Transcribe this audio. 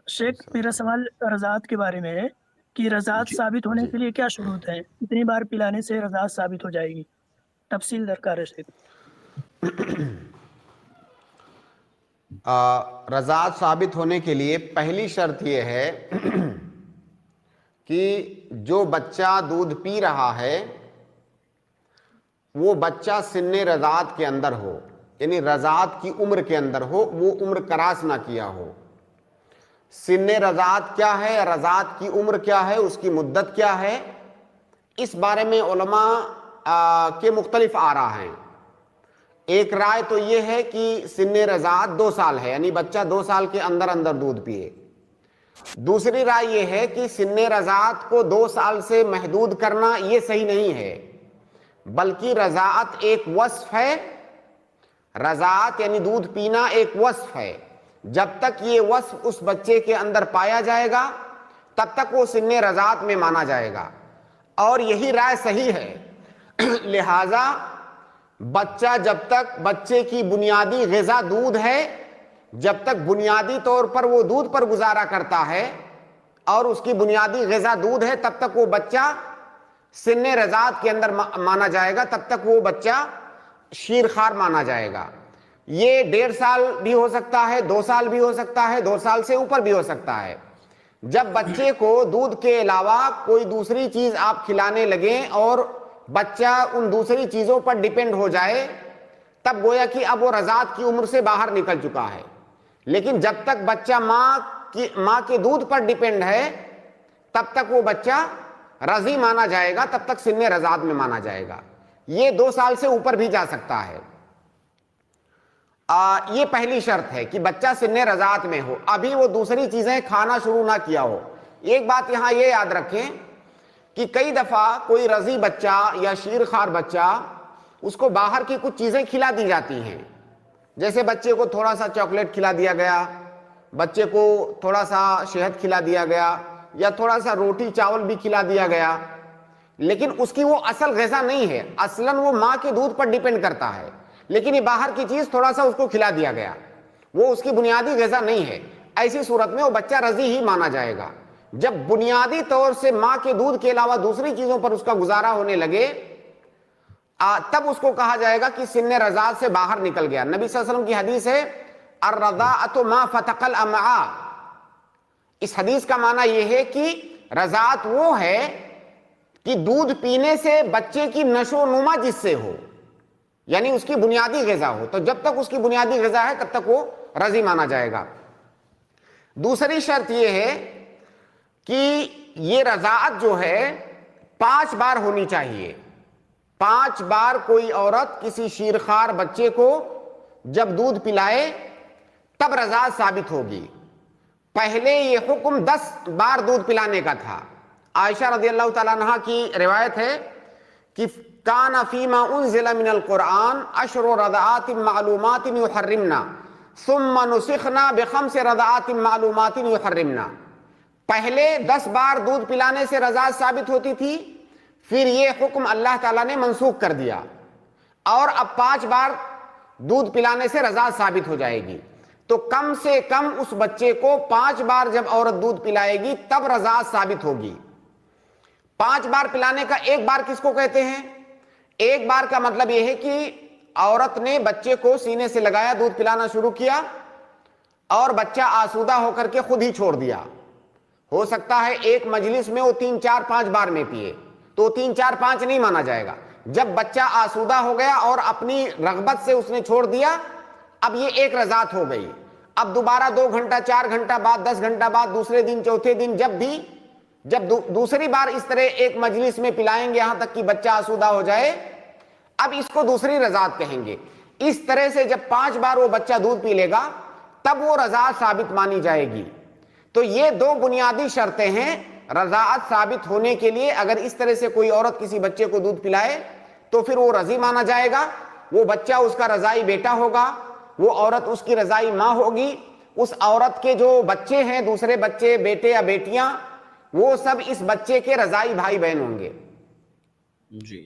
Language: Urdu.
شیخ میرا سوال رضاعت کے بارے میں ہے کہ رضاعت جی ثابت ہونے جی کے لیے کیا شروط ہے؟ کتنی بار پلانے سے رضاعت ثابت ہو جائے گی؟ تفصیل درکار ہے شیخ۔ رضاعت ثابت ہونے کے لیے پہلی شرط یہ ہے کہ جو بچہ دودھ پی رہا ہے وہ بچہ سن رضاعت کے اندر ہو، یعنی رضاعت کی عمر کے اندر ہو، وہ عمر کراس نہ کیا ہو۔ سن رضاعت کیا ہے، رضاعت کی عمر کیا ہے، اس کی مدت کیا ہے، اس بارے میں علماء کے مختلف آراء ہیں۔ ایک رائے تو یہ ہے کہ سن رضاعت 2 سال ہے، یعنی بچہ 2 سال کے اندر اندر دودھ پیے۔ دوسری رائے یہ ہے کہ سن رضاعت کو 2 سال سے محدود کرنا یہ صحیح نہیں ہے، بلکہ رضاعت ایک وصف ہے۔ رضاعت یعنی دودھ پینا ایک وصف ہے، جب تک یہ وصف اس بچے کے اندر پایا جائے گا تب تک وہ سن رضاعت میں مانا جائے گا، اور یہی رائے صحیح ہے۔ لہذا بچہ جب تک بچے کی بنیادی غذا دودھ ہے، جب تک بنیادی طور پر وہ دودھ پر گزارا کرتا ہے اور اس کی بنیادی غذا دودھ ہے، تب تک وہ بچہ سن رضاعت کے اندر مانا جائے گا، تب تک وہ بچہ شیرخوار مانا جائے گا۔ یہ 1.5 سال بھی ہو سکتا ہے، 2 سال بھی ہو سکتا ہے، 2 سال سے اوپر بھی ہو سکتا ہے۔ جب بچے کو دودھ کے علاوہ کوئی دوسری چیز آپ کھلانے لگیں اور بچہ ان دوسری چیزوں پر ڈیپینڈ ہو جائے، تب گویا کہ اب وہ رضاعت کی عمر سے باہر نکل چکا ہے۔ لیکن جب تک بچہ ماں کے دودھ پر ڈیپینڈ ہے تب تک وہ بچہ رضی مانا جائے گا، تب تک سن رضاعت میں مانا جائے گا۔ یہ 2 سال سے اوپر بھی جا سکتا ہے۔ یہ پہلی شرط ہے کہ بچہ سن رضاعت میں ہو، ابھی وہ دوسری چیزیں کھانا شروع نہ کیا ہو۔ ایک بات یہاں یہ یاد رکھیں کہ کئی دفعہ کوئی رضی بچہ یا شیرخوار بچہ، اس کو باہر کی کچھ چیزیں کھلا دی جاتی ہیں، جیسے بچے کو تھوڑا سا چاکلیٹ کھلا دیا گیا، بچے کو تھوڑا سا شہد کھلا دیا گیا، یا تھوڑا سا روٹی چاول بھی کھلا دیا گیا، لیکن اس کی وہ اصل غذا نہیں ہے، اصلاً وہ ماں کے دودھ پر ڈیپینڈ کرتا ہے، لیکن یہ باہر کی چیز تھوڑا سا اس کو کھلا دیا گیا، وہ اس کی بنیادی غذا نہیں ہے۔ ایسی صورت میں وہ بچہ رضی ہی مانا جائے گا۔ جب بنیادی طور سے ماں کے دودھ کے علاوہ دوسری چیزوں پر اس کا گزارا ہونے لگے، تب اس کو کہا جائے گا کہ سن رضاعت سے باہر نکل گیا۔ نبی صلی اللہ علیہ وسلم کی حدیث ہے الرضاعۃ ما فتق الامعاء۔ اس حدیث کا معنی یہ ہے کہ رضاعت وہ ہے کہ دودھ پینے سے بچے کی نشو و نما جس سے ہو، یعنی اس کی بنیادی غذا ہو، تو جب تک اس کی بنیادی غذا ہے تب تک وہ رضی مانا جائے گا۔ دوسری شرط یہ ہے کہ یہ رضاعت جو ہے 5 بار ہونی چاہیے۔ 5 بار کوئی عورت کسی شیرخوار بچے کو جب دودھ پلائے تب رضاعت ثابت ہوگی۔ پہلے یہ حکم 10 بار دودھ پلانے کا تھا۔ عائشہ رضی اللہ تعالیٰ عنہ کی روایت ہے کہ کان فیما انزل من القرآن 10 رضعات معلومات یحرمنا ثم نسخنا ب5 رضعات معلومات یحرمنا۔ پہلے 10 بار دودھ پلانے سے رضاعت ثابت ہوتی تھی، پھر یہ حکم اللہ تعالیٰ نے منسوخ کر دیا، اور اب 5 بار دودھ پلانے سے رضاعت ثابت ہو جائے گی۔ تو کم سے کم اس بچے کو 5 بار جب عورت دودھ پلائے گی تب رضاعت ثابت ہوگی۔ 5 بار پلانے کا ایک بار کس کو کہتے ہیں؟ ایک بار کا مطلب یہ ہے کہ عورت نے بچے کو سینے سے لگایا، دودھ پلانا شروع کیا، اور بچہ آسودہ ہو کر کے خود ہی چھوڑ دیا۔ ہو سکتا ہے ایک مجلس میں وہ 3 4 5 بار میں پیے، تو 3 4 5 نہیں مانا جائے گا۔ جب بچہ آسودہ ہو گیا اور اپنی رغبت سے اس نے چھوڑ دیا، اب یہ ایک رضاعت ہو گئی۔ اب دوبارہ 2 گھنٹہ 4 گھنٹہ بعد 10 گھنٹہ بعد دوسرے دن چوتھے دن جب دوسری بار اس طرح ایک مجلس میں پلائیں گے یہاں تک کہ بچہ آسودہ ہو جائے، اب اس کو دوسری رضاعت کہیں گے۔ اس طرح سے جب 5 بار وہ بچہ دودھ پی لے گا تب وہ رضاعت ثابت مانی جائے گی۔ تو یہ 2 بنیادی شرطیں ہیں رضاعت ثابت ہونے کے لیے۔ اگر اس طرح سے کوئی عورت کسی بچے کو دودھ پلائے تو پھر وہ رضی مانا جائے گا، وہ بچہ اس کا رضائی بیٹا ہوگا، وہ عورت اس کی رضائی ماں ہوگی، اس عورت کے جو بچے ہیں، دوسرے بچے، بیٹے یا بیٹیاں، وہ سب اس بچے کے رضائی بھائی بہن ہوں گے۔ جی